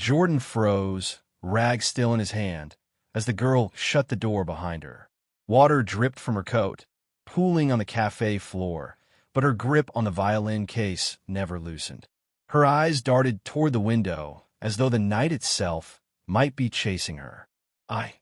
Jordan froze, rag still in his hand, as the girl shut the door behind her. Water dripped from her coat, pooling on the cafe floor, but her grip on the violin case never loosened. Her eyes darted toward the window, as though the night itself might be chasing her. I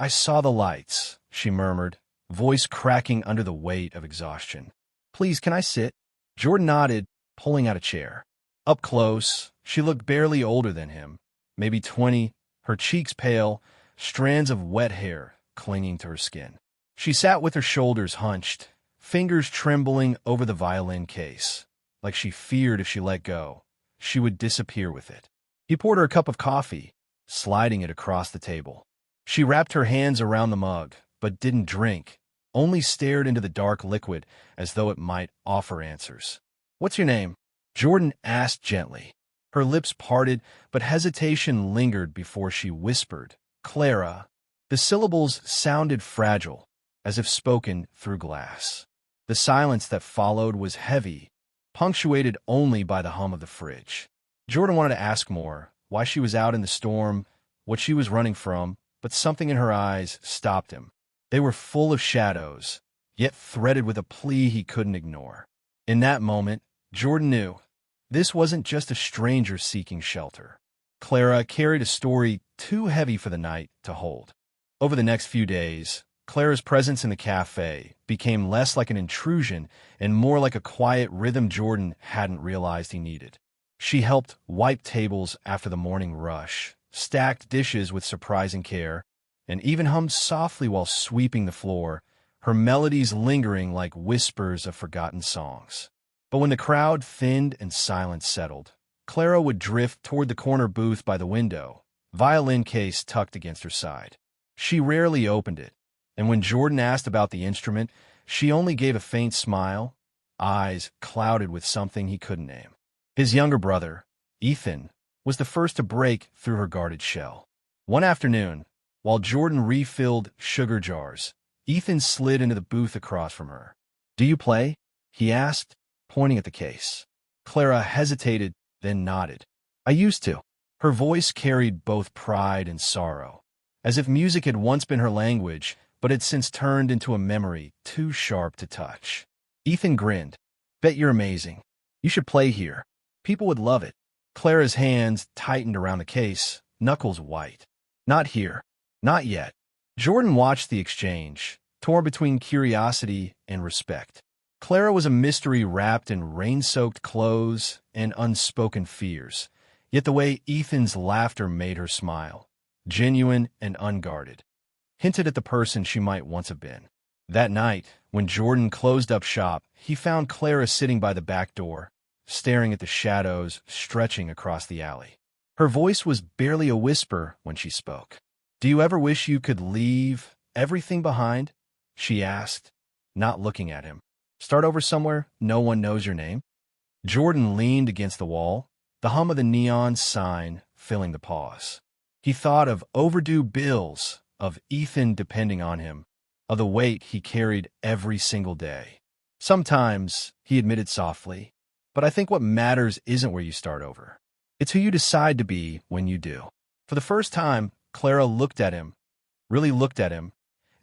saw the lights, she murmured, voice cracking under the weight of exhaustion. Please, can I sit? Jordan nodded, pulling out a chair. Up close, she looked barely older than him, maybe 20, her cheeks pale, strands of wet hair clinging to her skin. She sat with her shoulders hunched, fingers trembling over the violin case, like she feared if she let go, she would disappear with it. He poured her a cup of coffee, sliding it across the table. She wrapped her hands around the mug, but didn't drink, only stared into the dark liquid as though it might offer answers. What's your name? Jordan asked gently. Her lips parted, but hesitation lingered before she whispered, Clara. The syllables sounded fragile, as if spoken through glass. The silence that followed was heavy, punctuated only by the hum of the fridge. Jordan wanted to ask more, why she was out in the storm, what she was running from, but something in her eyes stopped him. They were full of shadows, yet threaded with a plea he couldn't ignore. In that moment, Jordan knew this wasn't just a stranger seeking shelter. Clara carried a story too heavy for the night to hold. Over the next few days, Clara's presence in the cafe became less like an intrusion and more like a quiet rhythm Jordan hadn't realized he needed. She helped wipe tables after the morning rush, stacked dishes with surprising care, and even hummed softly while sweeping the floor, her melodies lingering like whispers of forgotten songs. But when the crowd thinned and silence settled, Clara would drift toward the corner booth by the window, violin case tucked against her side. She rarely opened it, and when Jordan asked about the instrument, she only gave a faint smile, eyes clouded with something he couldn't name. His younger brother, Ethan, was the first to break through her guarded shell. One afternoon, while Jordan refilled sugar jars, Ethan slid into the booth across from her. Do you play? He asked, pointing at the case. Clara hesitated, then nodded. I used to. Her voice carried both pride and sorrow, as if music had once been her language, but had since turned into a memory too sharp to touch. Ethan grinned. Bet you're amazing. You should play here. People would love it. Clara's hands tightened around the case, knuckles white. Not here. Not yet. Jordan watched the exchange, torn between curiosity and respect. Clara was a mystery wrapped in rain-soaked clothes and unspoken fears, yet the way Ethan's laughter made her smile, genuine and unguarded, hinted at the person she might once have been. That night, when Jordan closed up shop, he found Clara sitting by the back door, staring at the shadows stretching across the alley. Her voice was barely a whisper when she spoke. Do you ever wish you could leave everything behind? She asked, not looking at him. Start over somewhere no one knows your name? Jordan leaned against the wall, the hum of the neon sign filling the pause. He thought of overdue bills, of Ethan depending on him, of the weight he carried every single day. Sometimes, he admitted softly, but I think what matters isn't where you start over. It's who you decide to be when you do. For the first time, Clara looked at him, really looked at him,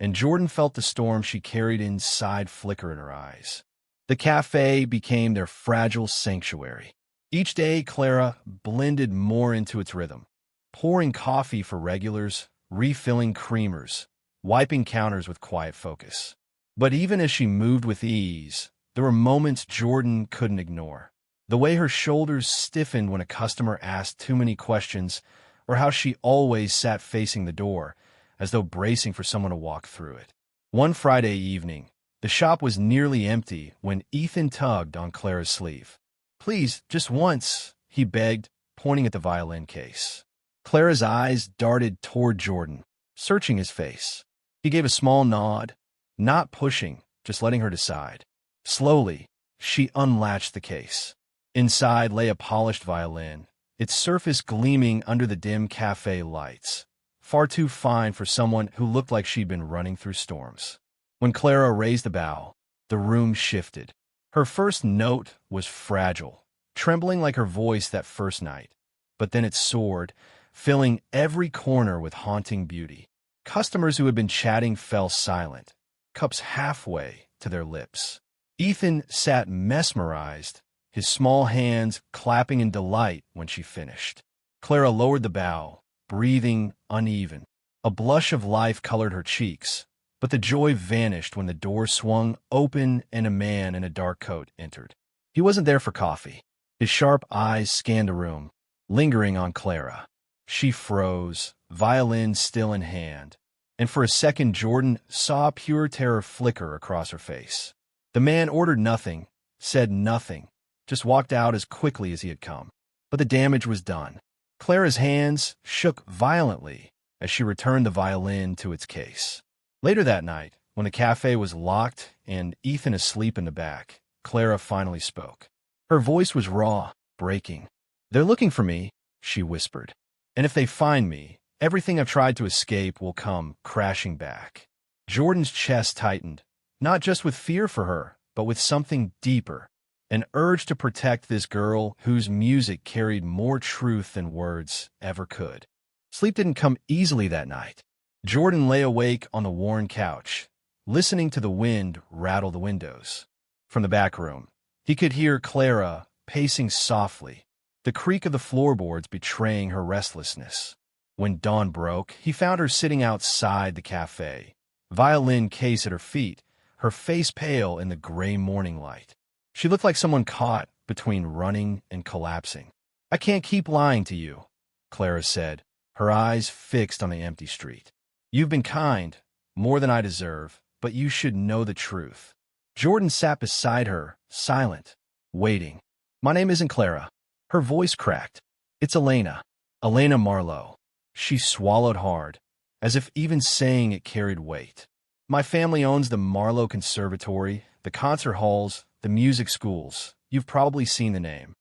and Jordan felt the storm she carried inside flicker in her eyes. The cafe became their fragile sanctuary. Each day, Clara blended more into its rhythm, pouring coffee for regulars, refilling creamers, wiping counters with quiet focus. But even as she moved with ease, there were moments Jordan couldn't ignore. The way her shoulders stiffened when a customer asked too many questions, or how she always sat facing the door, as though bracing for someone to walk through it. One Friday evening, the shop was nearly empty when Ethan tugged on Clara's sleeve. Please, just once, he begged, pointing at the violin case. Clara's eyes darted toward Jordan, searching his face. He gave a small nod, not pushing, just letting her decide. Slowly, she unlatched the case. Inside lay a polished violin, its surface gleaming under the dim cafe lights, far too fine for someone who looked like she'd been running through storms. When Clara raised the bow, the room shifted. Her first note was fragile, trembling like her voice that first night, but then it soared, filling every corner with haunting beauty. Customers who had been chatting fell silent, cups halfway to their lips. Ethan sat mesmerized, his small hands clapping in delight when she finished. Clara lowered the bow, breathing uneven. A blush of life colored her cheeks, but the joy vanished when the door swung open and a man in a dark coat entered. He wasn't there for coffee. His sharp eyes scanned the room, lingering on Clara. She froze, violin still in hand, and for a second Jordan saw pure terror flicker across her face. The man ordered nothing, said nothing, just walked out as quickly as he had come. But the damage was done. Clara's hands shook violently as she returned the violin to its case. Later that night, when the cafe was locked and Ethan asleep in the back, Clara finally spoke. Her voice was raw, breaking. "They're looking for me," she whispered. "And if they find me, everything I've tried to escape will come crashing back." Jordan's chest tightened, not just with fear for her, but with something deeper, an urge to protect this girl whose music carried more truth than words ever could. Sleep didn't come easily that night. Jordan lay awake on the worn couch, listening to the wind rattle the windows. From the back room, he could hear Clara pacing softly, the creak of the floorboards betraying her restlessness. When dawn broke, he found her sitting outside the cafe, violin case at her feet, her face pale in the gray morning light. She looked like someone caught between running and collapsing. "I can't keep lying to you," Clara said, her eyes fixed on the empty street. "You've been kind, more than I deserve, but you should know the truth." Jordan sat beside her, silent, waiting. "My name isn't Clara." Her voice cracked. "It's Elena. Elena Marlowe." She swallowed hard, as if even saying it carried weight. "My family owns the Marlowe Conservatory, the concert halls, the music schools. You've probably seen the name."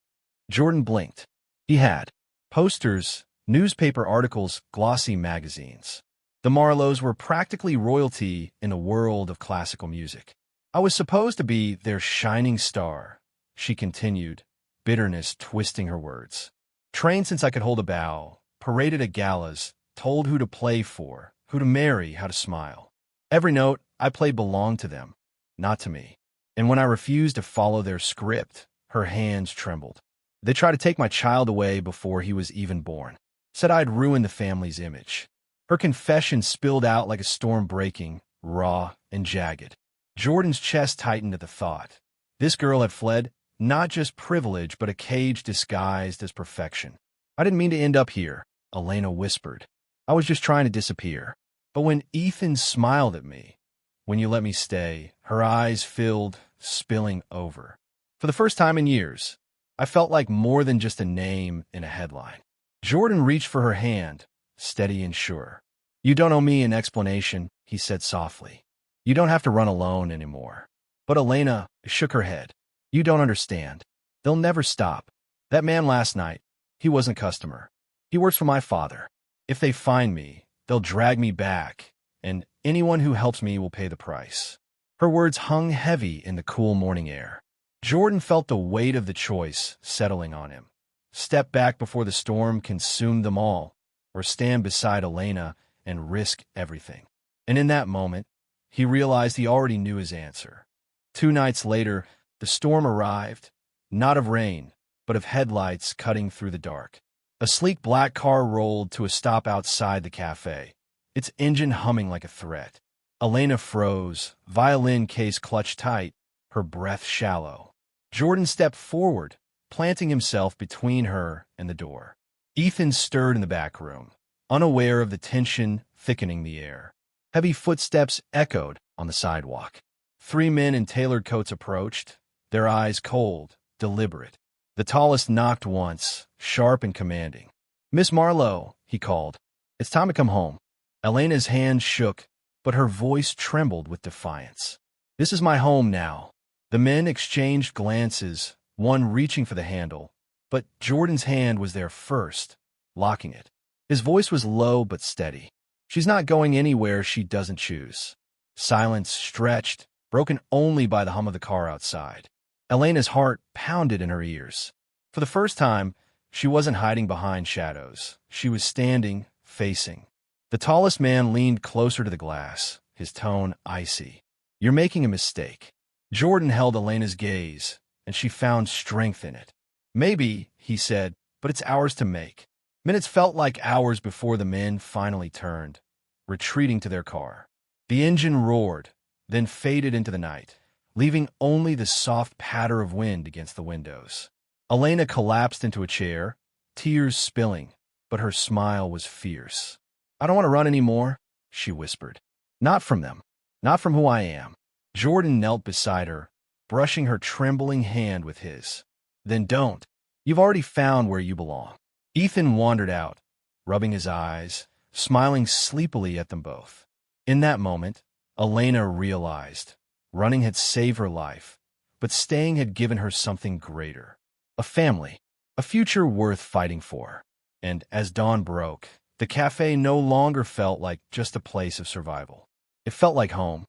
Jordan blinked. He had. Posters, newspaper articles, glossy magazines. The Marlowes were practically royalty in the world of classical music. "I was supposed to be their shining star," she continued, bitterness twisting her words. "Trained since I could hold a bow, paraded at galas, told who to play for, who to marry, how to smile. Every note I played belonged to them, not to me. And when I refused to follow their script, her hands trembled. They tried to take my child away before he was even born. Said I'd ruined the family's image." Her confession spilled out like a storm breaking, raw and jagged. Jordan's chest tightened at the thought. This girl had fled not just privilege, but a cage disguised as perfection. "I didn't mean to end up here," Elena whispered. "I was just trying to disappear. But when Ethan smiled at me, when you let me stay," her eyes filled, spilling over. "For the first time in years, I felt like more than just a name in a headline." Jordan reached for her hand, steady and sure. "You don't owe me an explanation," he said softly. "You don't have to run alone anymore." But Elena shook her head. "You don't understand. They'll never stop. That man last night, he wasn't a customer. He works for my father. If they find me, they'll drag me back, and anyone who helps me will pay the price." Her words hung heavy in the cool morning air. Jordan felt the weight of the choice settling on him. Step back before the storm consumed them all, or stand beside Elena and risk everything. And in that moment, he realized he already knew his answer. 2 nights later, the storm arrived, not of rain, but of headlights cutting through the dark. A sleek black car rolled to a stop outside the cafe, its engine humming like a threat. Elena froze, violin case clutched tight, her breath shallow. Jordan stepped forward, planting himself between her and the door. Ethan stirred in the back room, unaware of the tension thickening the air. Heavy footsteps echoed on the sidewalk. 3 men in tailored coats approached, their eyes cold, deliberate. The tallest knocked once, sharp and commanding. "Miss Marlowe," he called. "It's time to come home." Elena's hand shook, but her voice trembled with defiance. "This is my home now." The men exchanged glances, one reaching for the handle, but Jordan's hand was there first, locking it. His voice was low but steady. "She's not going anywhere she doesn't choose." Silence stretched, broken only by the hum of the car outside. Elena's heart pounded in her ears. For the first time, She wasn't hiding behind shadows. She was standing, facing. The tallest man leaned closer to the glass, his tone icy. "You're making a mistake." Jordan held Elena's gaze, and she found strength in it. "Maybe," he said, "but it's ours to make." Minutes felt like hours before the men finally turned, retreating to their car. The engine roared, then faded into the night, leaving only the soft patter of wind against the windows. Elena collapsed into a chair, tears spilling, but her smile was fierce. "I don't want to run anymore," she whispered. "Not from them. Not from who I am." Jordan knelt beside her, brushing her trembling hand with his. "Then don't. You've already found where you belong." Ethan wandered out, rubbing his eyes, smiling sleepily at them both. In that moment, Elena realized running had saved her life, but staying had given her something greater. A family, a future worth fighting for. And as dawn broke, the cafe no longer felt like just a place of survival. It felt like home.